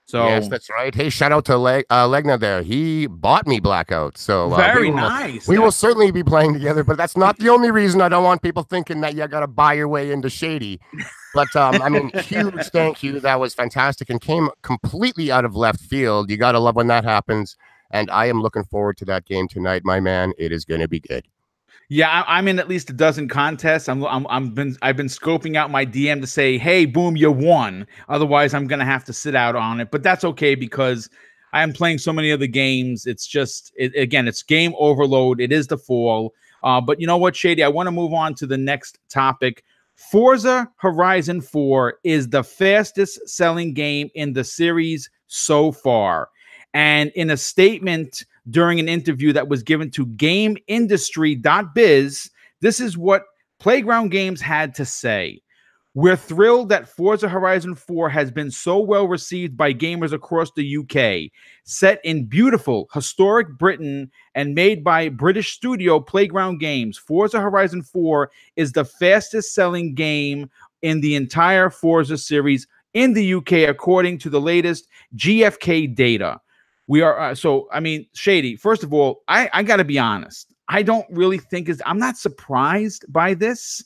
So yes, that's right. Hey, shout out to Legna there. He bought me Blackout. So very nice. We will certainly be playing together, but that's not the only reason. I don't want people thinking that you got to buy your way into Shady. But I mean, huge thank you. That was fantastic and came completely out of left field. You got to love when that happens. And I am looking forward to that game tonight, my man. It is going to be good. Yeah, I'm in at least a dozen contests. I've been scoping out my DM to say, hey, Boom, you won. Otherwise, I'm gonna have to sit out on it. But that's okay, because I am playing so many other games. It's just, again, it's game overload. It is the fall. But you know what, Shady? I want to move on to the next topic. Forza Horizon 4 is the fastest selling game in the series so far. And in a statement during an interview that was given to GameIndustry.biz, this is what Playground Games had to say. We're thrilled that Forza Horizon 4 has been so well received by gamers across the UK. Set in beautiful, historic Britain and made by British studio Playground Games, Forza Horizon 4 is the fastest selling game in the entire Forza series in the UK, according to the latest GfK data. We are so, I mean, Shady, first of all, I got to be honest. I don't really think I'm not surprised by this,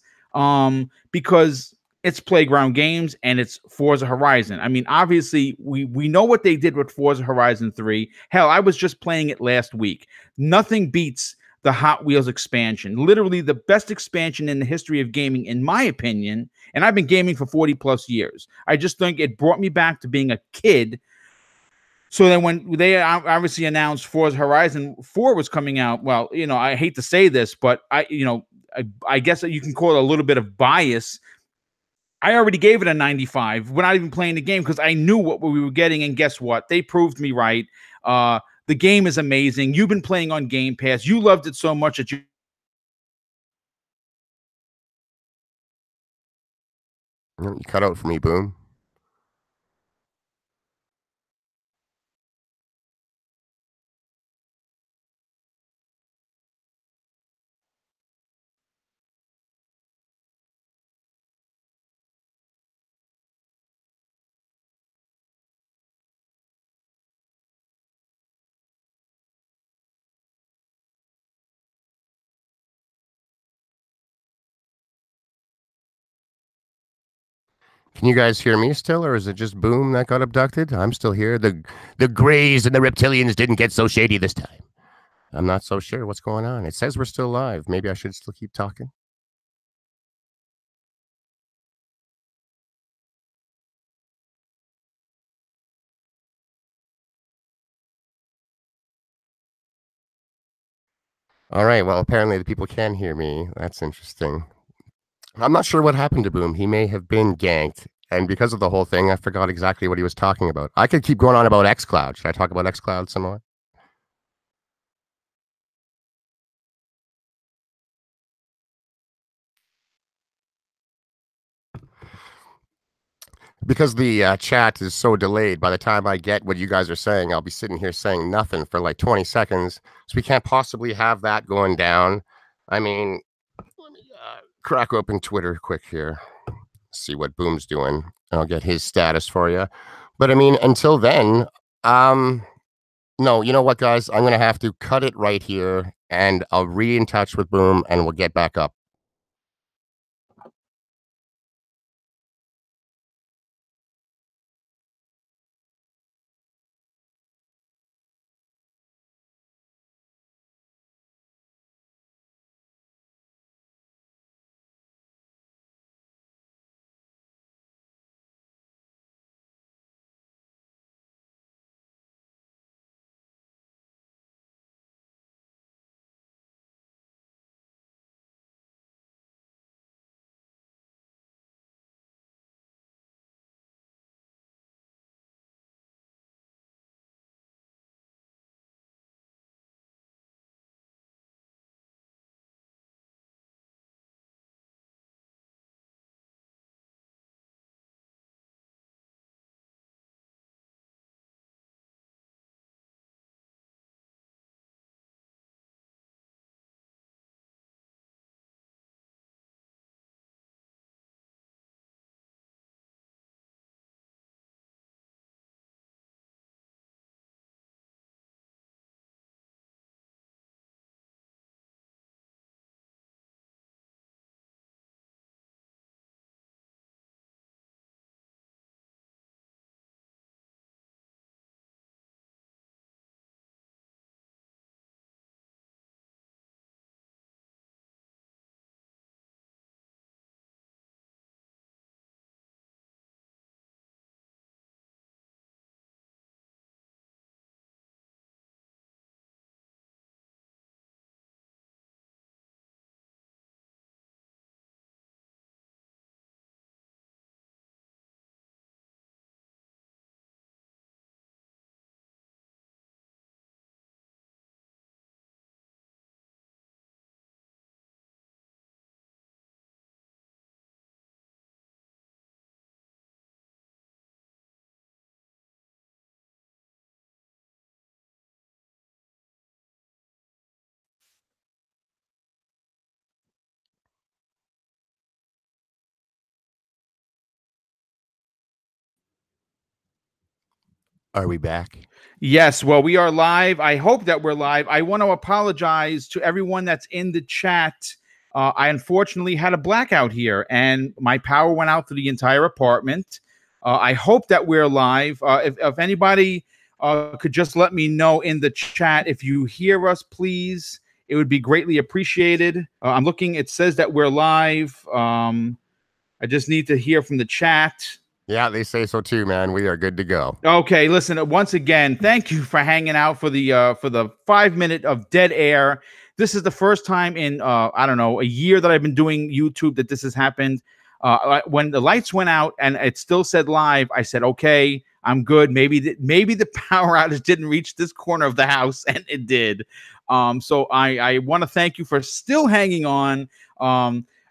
because it's Playground Games and it's Forza Horizon. I mean, obviously, we know what they did with Forza Horizon 3. Hell, I was just playing it last week. Nothing beats the Hot Wheels expansion. Literally the best expansion in the history of gaming, in my opinion. And I've been gaming for 40 plus years. I just think it brought me back to being a kid. So then when they obviously announced Forza Horizon 4 was coming out, well, I hate to say this, but I guess that you can call it a little bit of bias. I already gave it a 95. We're not even playing the game because I knew what we were getting, and guess what? They proved me right. The game is amazing. You've been playing on Game Pass. You loved it so much that you You cut out for me, Boom. Can you guys hear me still, or is it just Boom that got abducted? I'm still here. The Greys and the reptilians didn't get so shady this time. I'm not so sure what's going on. It says we're still live. Maybe I should still keep talking. All right. Well, apparently the people can hear me. That's interesting. I'm not sure what happened to Boom. He may have been ganked. And because of the whole thing, I forgot exactly what he was talking about. I could keep going on about xCloud. Should I talk about xCloud some more? Because the chat is so delayed, by the time I get what you guys are saying, I'll be sitting here saying nothing for like 20 seconds. So we can't possibly have that going down. I mean, let me crack open Twitter quick here, see what Boom's doing. I'll get his status for you. But I mean, until then, no, you know what, guys? I'm going to have to cut it right here, and I'll be in touch with Boom, and we'll get back up. Are we back? Yes, well, we are live. I hope that we're live. I want to apologize to everyone that's in the chat. I unfortunately had a blackout here, and my power went out to the entire apartment. I hope that we're live. If anybody could just let me know in the chat if you hear us, please. It would be greatly appreciated. I'm looking. It says that we're live. I just need to hear from the chat. Yeah, they say so too, man. We are good to go. Okay, listen, once again, thank you for hanging out for the 5 minute of dead air. This is the first time in I don't know, a year that I've been doing YouTube that this has happened. When the lights went out and it still said live, I said, okay, I'm good. Maybe the power outage didn't reach this corner of the house, and it did. So I want to thank you for still hanging on.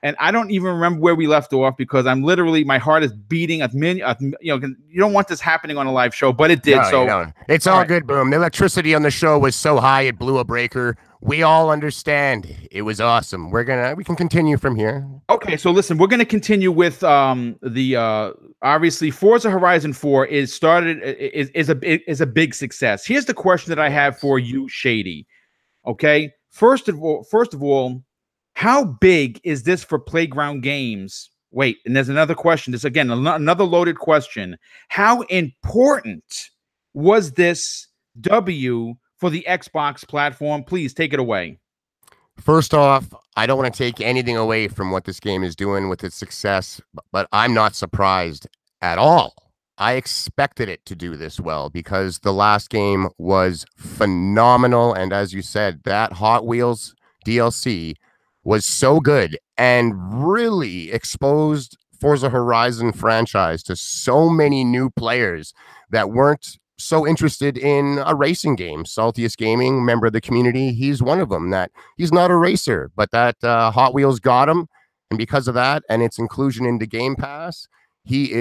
and I don't even remember where we left off because I'm literally, my heart is beating a million. You know, you don't want this happening on a live show, but it did. No, So it's all good, Boom. The electricity on the show was so high it blew a breaker. We all understand. It was awesome. We can continue from here. Okay, so listen, we're gonna continue with obviously Forza Horizon 4 is a big success. Here's the question that I have for you, Shady. Okay, first of all, how big is this for Playground Games? Wait, and there's another question. This again, another loaded question. How important was this W for the Xbox platform? Please take it away. First off, I don't want to take anything away from what this game is doing with its success, but I'm not surprised at all. I expected it to do this well because the last game was phenomenal. And as you said, that Hot Wheels DLC was so good and really exposed Forza Horizon franchise to so many new players that weren't so interested in a racing game. Saltiest Gaming, member of the community, he's one of them. That he's not a racer, but that Hot Wheels got him. And because of that and its inclusion into Game Pass, he is